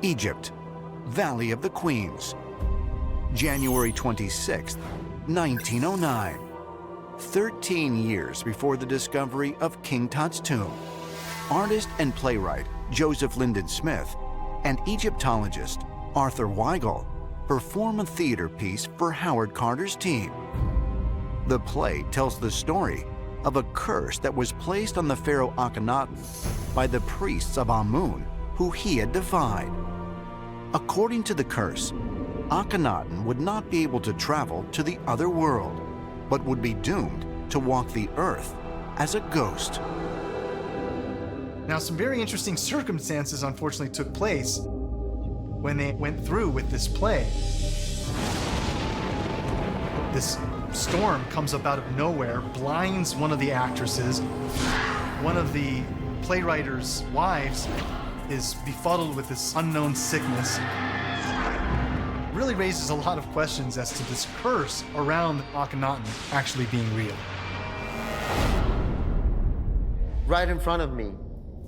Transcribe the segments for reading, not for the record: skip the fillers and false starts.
Egypt, Valley of the Queens. January 26, 1909. 13 years before the discovery of King Tut's tomb, artist and playwright Joseph Lyndon Smith and Egyptologist Arthur Weigel perform a theater piece for Howard Carter's team. The play tells the story of a curse that was placed on the pharaoh Akhenaten by the priests of Amun, who he had defied. According to the curse, Akhenaten would not be able to travel to the other world, but would be doomed to walk the earth as a ghost. Now, some very interesting circumstances unfortunately took place when they went through with this play. This storm comes up out of nowhere, blinds one of the actresses. One of the playwriter's wives is befuddled with this unknown sickness. Really raises a lot of questions as to this curse around Akhenaten actually being real. Right in front of me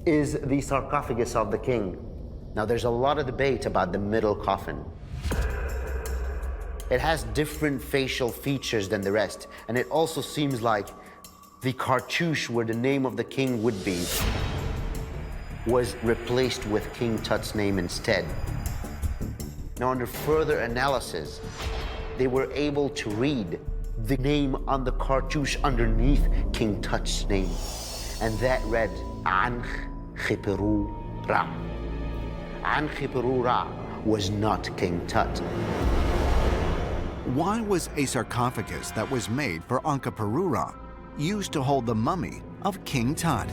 is the sarcophagus of the king. Now, there's a lot of debate about the middle coffin. It has different facial features than the rest, and it also seems like the cartouche where the name of the king would be was replaced with King Tut's name instead. Now, under further analysis, they were able to read the name on the cartouche underneath King Tut's name, and that read Ankh Khiperu Ra. Ankh Khiperu Ra was not King Tut. Why was a sarcophagus that was made for Ankh-Khiperu used to hold the mummy of King Tut?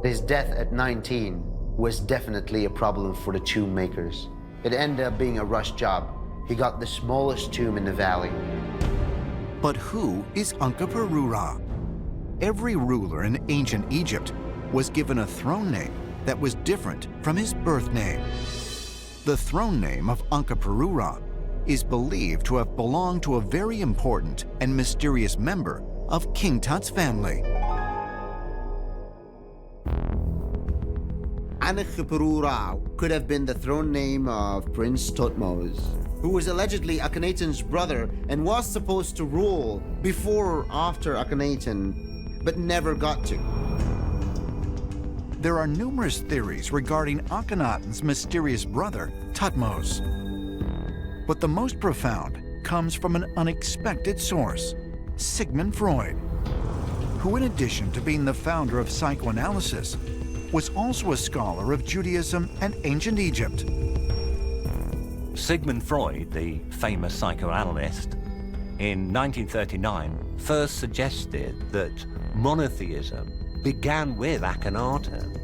His death at 19 was definitely a problem for the tomb makers. It ended up being a rush job. He got the smallest tomb in the valley. But who is Ankh-Khiperu? Every ruler in ancient Egypt was given a throne name that was different from his birth name. The throne name of Ankh-Khiperu is believed to have belonged to a very important and mysterious member of King Tut's family. Ankh-Khiperu could have been the throne name of Prince Thutmose, who was allegedly Akhenaten's brother and was supposed to rule before or after Akhenaten, but never got to. There are numerous theories regarding Akhenaten's mysterious brother, Thutmose. But the most profound comes from an unexpected source, Sigmund Freud, who, in addition to being the founder of psychoanalysis, was also a scholar of Judaism and ancient Egypt. Sigmund Freud, the famous psychoanalyst, in 1939 first suggested that monotheism began with Akhenaten,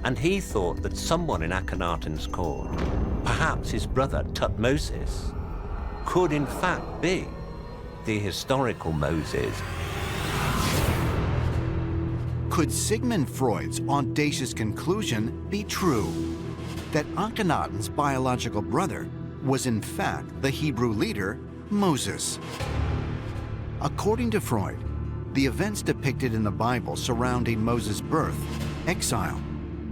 and he thought that someone in Akhenaten's court, perhaps his brother Thutmose, could in fact be the historical Moses. Could Sigmund Freud's audacious conclusion be true? That Akhenaten's biological brother was in fact the Hebrew leader, Moses. According to Freud, the events depicted in the Bible surrounding Moses' birth, exile,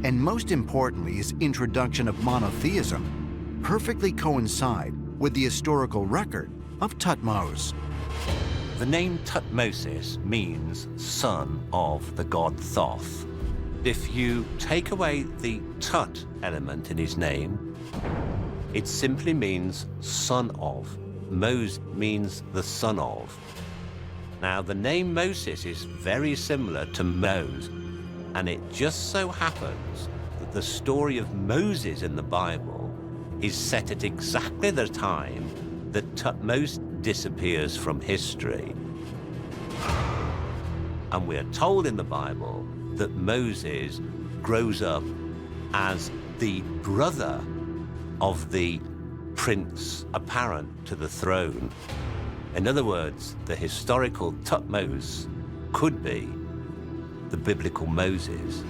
and most importantly his introduction of monotheism perfectly coincide with the historical record of Thutmose. The name Thutmose means son of the god Thoth. If you take away the Tut element in his name, it simply means son of. Moses means the son of. Now, the name Moses is very similar to Mose, and it just so happens that the story of Moses in the Bible is set at exactly the time that Thutmose disappears from history. And we are told in the Bible that Moses grows up as the brother of the prince apparent to the throne. In other words, the historical Thutmose could be the biblical Moses.